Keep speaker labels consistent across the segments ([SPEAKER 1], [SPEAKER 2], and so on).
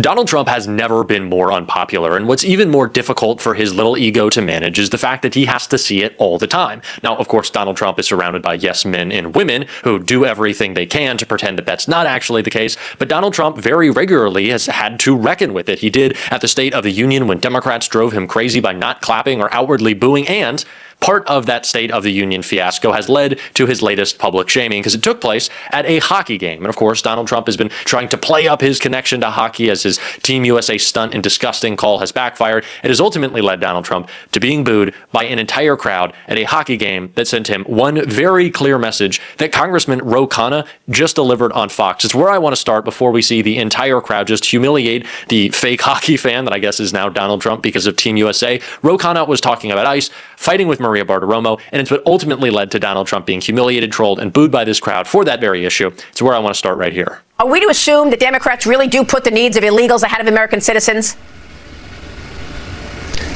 [SPEAKER 1] Donald Trump has never been more unpopular, and what's even more difficult for his little ego to manage is the fact that he has to see it all the time. Now, of course, Donald Trump is surrounded by yes men and women who do everything they can to pretend that that's not actually the case, but Donald Trump very regularly has had to reckon with it. He did at the State of the Union when Democrats drove him crazy by not clapping or outwardly booing, and part of that State of the Union fiasco has led to his latest public shaming because it took place at a hockey game. And of course, Donald Trump has been trying to play up his connection to hockey as his Team USA stunt and disgusting call has backfired. It has ultimately led Donald Trump to being booed by an entire crowd at a hockey game that sent him one very clear message that Congressman Ro Khanna just delivered on Fox. It's where I want to start before we see the entire crowd just humiliate the fake hockey fan that I guess is now Donald Trump because of Team USA. Ro Khanna was talking about ICE, fighting with Maria Bartiromo, and it's what ultimately led to Donald Trump being humiliated, trolled, and booed by this crowd for that very issue. It's where I want to start right here.
[SPEAKER 2] Are we to assume that Democrats really do put the needs of illegals ahead of American citizens?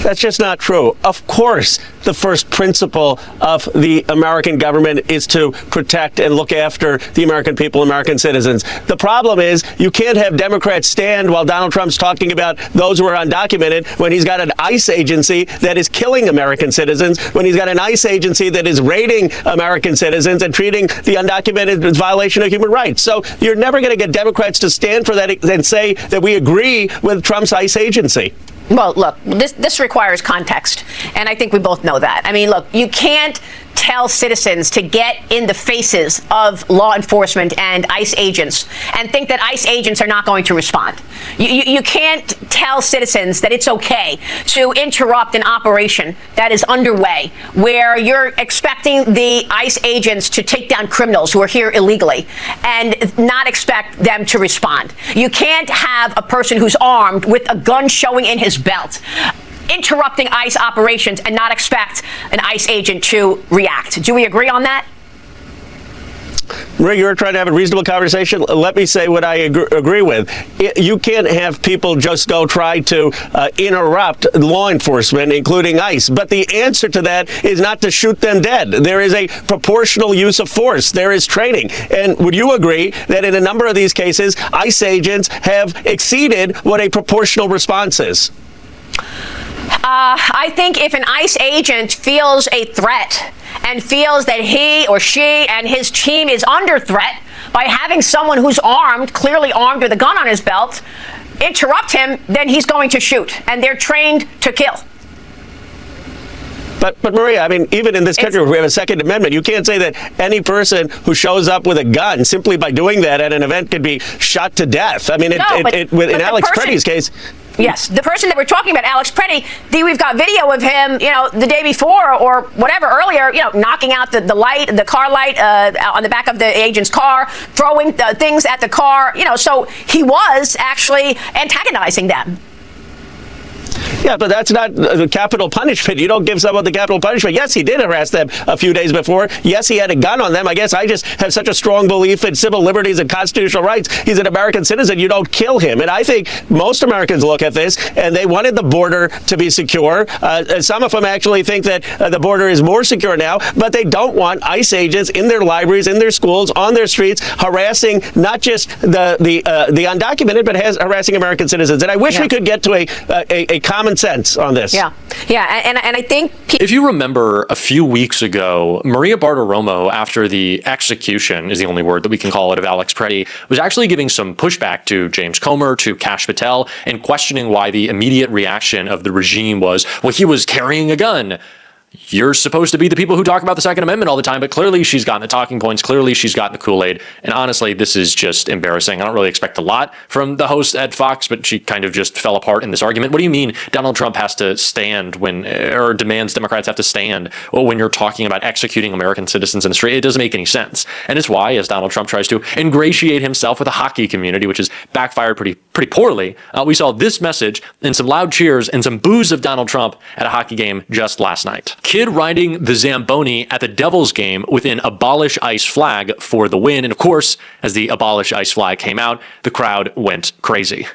[SPEAKER 3] That's just not true. Of course, the first principle of the American government is to protect and look after the American people, American citizens. The problem is you can't have Democrats stand while Donald Trump's talking about those who are undocumented when he's got an ICE agency that is killing American citizens, when he's got an ICE agency that is raiding American citizens and treating the undocumented as violation of human rights. So you're never going to get Democrats to stand for that and say that we agree with Trump's ICE agency.
[SPEAKER 2] Well, look, this requires context, and I think we both know that. I mean, look, you can't tell citizens to get in the faces of law enforcement and ICE agents and think that ICE agents are not going to respond. You can't tell citizens that it's okay to interrupt an operation that is underway where you're expecting the ICE agents to take down criminals who are here illegally and not expect them to respond. You can't have a person who's armed with a gun showing in his belt interrupting ICE operations and not expect an ICE agent to react. Do we agree on that?
[SPEAKER 3] Maria, you're trying to have a reasonable conversation. Let me say what I agree with. You can't have people just go try to interrupt law enforcement, including ICE. But the answer to that is not to shoot them dead. There is a proportional use of force. There is training. And would you agree that in a number of these cases, ICE agents have exceeded what a proportional response is?
[SPEAKER 2] I think if an ICE agent feels a threat and feels that he or she and his team is under threat by having someone who's armed, clearly armed with a gun on his belt, interrupt him, then he's going to shoot. And they're trained to kill.
[SPEAKER 3] But Maria, I mean, even in this country where we have a Second Amendment, you can't say that any person who shows up with a gun simply by doing that at an event could be shot to death. I mean, in Alex Preddy's case.
[SPEAKER 2] Yes, the person that we're talking about, Alex Preddy, we've got video of him, the day before or whatever earlier, knocking out the car light on the back of the agent's car, throwing things at the car, so he was actually antagonizing them.
[SPEAKER 3] Yeah, but that's not the capital punishment. You don't give someone the capital punishment. Yes, he did harass them a few days before. Yes, he had a gun on them. I guess I just have such a strong belief in civil liberties and constitutional rights. He's an American citizen. You don't kill him. And I think most Americans look at this and they wanted the border to be secure. Some of them actually think that the border is more secure now, but they don't want ICE agents in their libraries, in their schools, on their streets, harassing not just the undocumented, but harassing American citizens. And I wish we could get to a common sense on this.
[SPEAKER 2] Yeah, and I think
[SPEAKER 1] if you remember a few weeks ago, Maria Bartiromo, after the execution is the only word that we can call it of Alex Preddy, was actually giving some pushback to James Comer, to Kash Patel, and questioning why the immediate reaction of the regime was, well, he was carrying a gun. You're supposed to be the people who talk about the Second Amendment all the time, but clearly she's gotten the talking points. Clearly she's gotten the Kool-Aid. And honestly, this is just embarrassing. I don't really expect a lot from the host at Fox, but she kind of just fell apart in this argument. What do you mean Donald Trump has to stand or demands Democrats have to stand when you're talking about executing American citizens in the street? It doesn't make any sense. And it's why, as Donald Trump tries to ingratiate himself with the hockey community, which has backfired pretty poorly, we saw this message and some loud cheers and some boos of Donald Trump at a hockey game just last night. Kid riding the Zamboni at the Devils game with an Abolish ICE flag for the win. And of course, as the Abolish ICE flag came out, the crowd went crazy.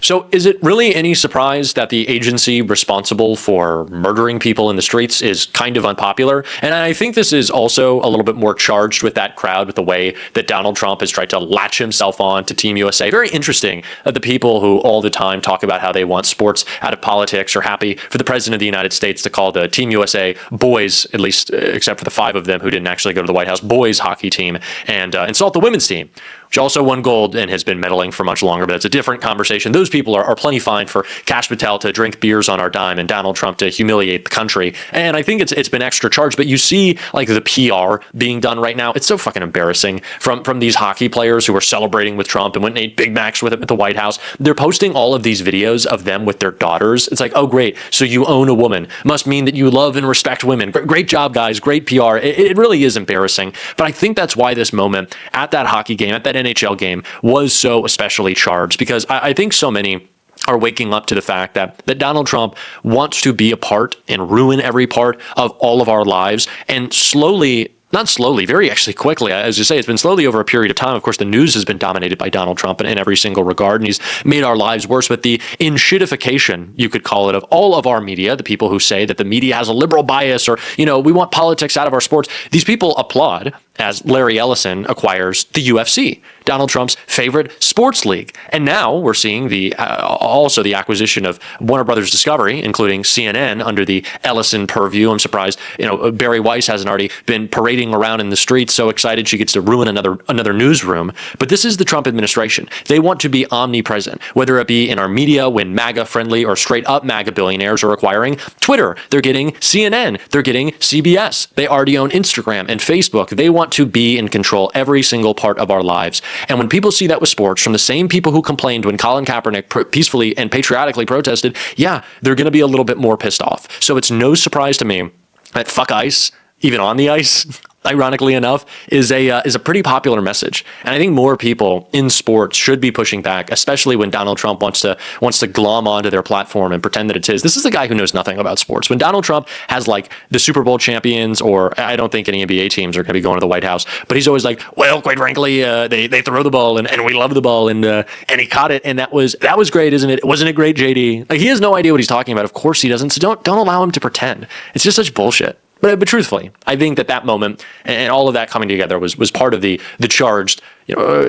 [SPEAKER 1] So is it really any surprise that the agency responsible for murdering people in the streets is kind of unpopular? And I think this is also a little bit more charged with that crowd, with the way that Donald Trump has tried to latch himself on to Team USA. Very interesting that the people who all the time talk about how they want sports out of politics are happy for the president of the United States to call the Team USA boys, at least except for the 5 of them who didn't actually go to the White House, boys hockey team, and insult the women's team, which also won gold and has been medaling for much longer, but that's a different conversation. Those people are plenty fine for Kash Patel to drink beers on our dime and Donald Trump to humiliate the country. And I think it's been extra charged, but you see like the PR being done right now. It's so fucking embarrassing from these hockey players who are celebrating with Trump and went and ate Big Macs with him at the White House. They're posting all of these videos of them with their daughters. It's like, oh, great. So you own a woman. Must mean that you love and respect women. Great job, guys. Great PR. It really is embarrassing. But I think that's why this moment at that hockey game, at that NHL game, was so especially charged, because I think so many are waking up to the fact that Donald Trump wants to be a part and ruin every part of all of our lives, and slowly, not slowly, very actually quickly, as you say, it's been slowly over a period of time. Of course, the news has been dominated by Donald Trump in every single regard, and he's made our lives worse with the in-shitification, you could call it, of all of our media, the people who say that the media has a liberal bias or, we want politics out of our sports. These people applaud as Larry Ellison acquires the UFC, Donald Trump's favorite sports league. And now we're seeing also the acquisition of Warner Brothers Discovery, including CNN, under the Ellison purview. I'm surprised, Barry Weiss hasn't already been parading around in the streets, so excited she gets to ruin another newsroom. But this is the Trump administration. They want to be omnipresent, whether it be in our media when MAGA friendly or straight up MAGA billionaires are acquiring Twitter. They're getting CNN. They're getting CBS. They already own Instagram and Facebook. They want to be in control every single part of our lives. And when people see that with sports, from the same people who complained when Colin Kaepernick peacefully and patriotically protested, yeah, they're going to be a little bit more pissed off. So it's no surprise to me that fuck ICE, even on the ice, ironically enough, is a pretty popular message. And I think more people in sports should be pushing back, especially when Donald Trump wants to glom onto their platform and pretend that it's his. This is the guy who knows nothing about sports. When Donald Trump has like the Super Bowl champions, or I don't think any NBA teams are going to be going to the White House, but he's always like, well, quite frankly, they throw the ball and we love the ball and he caught it and that was great, isn't it? Wasn't it great, JD? Like, he has no idea what he's talking about. Of course he doesn't. So don't allow him to pretend. It's just such bullshit. But truthfully, I think that moment and all of that coming together was part of the charged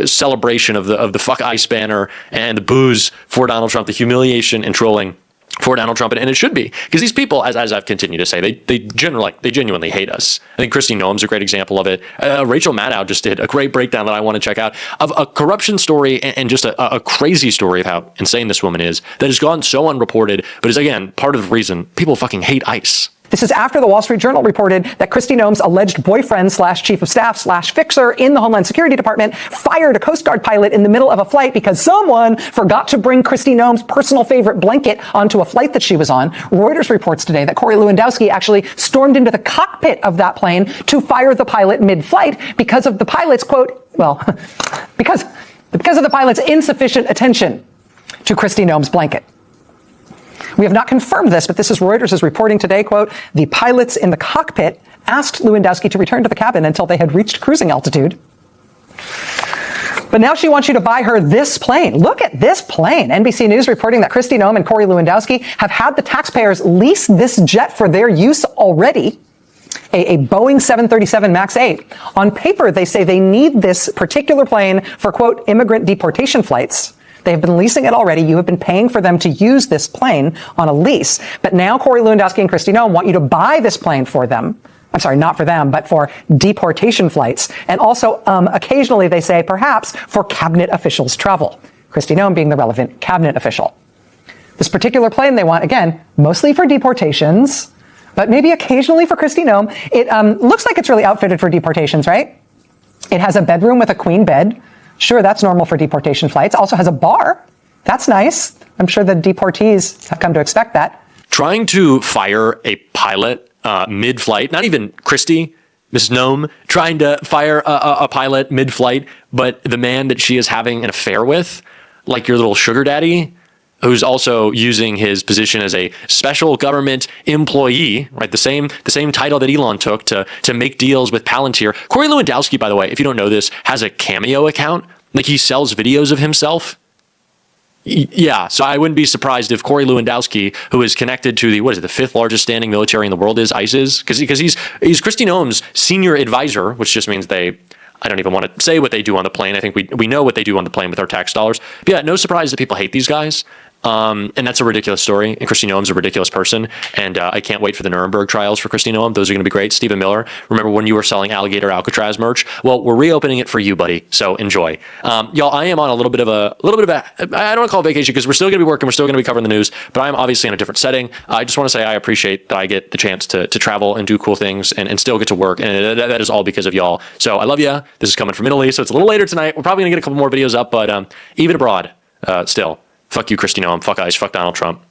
[SPEAKER 1] celebration of the fuck ICE banner and the booze for Donald Trump, the humiliation and trolling for Donald Trump, and it should be, because these people, as I've continued to say, they genuinely hate us. I think Kristi Noem's a great example of it. Rachel Maddow just did a great breakdown that I want to check out of a corruption story and just a crazy story of how insane this woman is that has gone so unreported, but is again part of the reason people fucking hate ICE.
[SPEAKER 4] This is after the Wall Street Journal reported that Kristi Noem's alleged boyfriend / chief of staff / fixer in the Homeland Security Department fired a Coast Guard pilot in the middle of a flight because someone forgot to bring Kristi Noem's personal favorite blanket onto a flight that she was on. Reuters reports today that Corey Lewandowski actually stormed into the cockpit of that plane to fire the pilot mid-flight because of the pilot's, quote, because of the pilot's insufficient attention to Kristi Noem's blanket. We have not confirmed this, but this is Reuters is reporting today, quote, the pilots in the cockpit asked Lewandowski to return to the cabin until they had reached cruising altitude. But now she wants you to buy her this plane. Look at this plane. NBC News reporting that Kristi Noem and Corey Lewandowski have had the taxpayers lease this jet for their use already. A Boeing 737 MAX 8. On paper, they say they need this particular plane for, quote, immigrant deportation flights. They have been leasing it already. You have been paying for them to use this plane on a lease. But now Corey Lewandowski and Kristi Noem want you to buy this plane for them. I'm sorry, not for them, but for deportation flights. And also, occasionally they say, perhaps, for cabinet officials' travel. Kristi Noem being the relevant cabinet official. This particular plane they want, again, mostly for deportations, but maybe occasionally for Kristi Noem. It looks like it's really outfitted for deportations, right? It has a bedroom with a queen bed. Sure, that's normal for deportation flights. Also has a bar. That's nice. I'm sure the deportees have come to expect that.
[SPEAKER 1] Trying to fire a pilot mid-flight, not even Kristi, Ms. Noem, trying to fire a pilot mid-flight, but the man that she is having an affair with, like your little sugar daddy, who's also using his position as a special government employee, right? The same title that Elon took to make deals with Palantir. Corey Lewandowski, by the way, if you don't know this, has a Cameo account. Like, he sells videos of himself. Yeah, so I wouldn't be surprised if Corey Lewandowski, who is connected to the fifth largest standing military in the world, is ISIS, because he's Kristi Noem's senior advisor, which just means I don't even want to say what they do on the plane. I think we know what they do on the plane with our tax dollars. But yeah, no surprise that people hate these guys. And that's a ridiculous story. And Kristi Noem's a ridiculous person. And I can't wait for the Nuremberg trials for Kristi Noem. Those are going to be great. Stephen Miller, remember when you were selling alligator Alcatraz merch? Well, we're reopening it for you, buddy. So enjoy. Y'all, I am on a little bit of a, I don't want to call it vacation because we're still going to be working. We're still going to be covering the news, but I'm obviously in a different setting. I just want to say I appreciate that I get the chance to travel and do cool things and still get to work. And that is all because of y'all. So I love you. This is coming from Italy. So it's a little later tonight. We're probably going to get a couple more videos up, but even abroad, still. Fuck you, Kristi Noem. Fuck ICE. Fuck Donald Trump.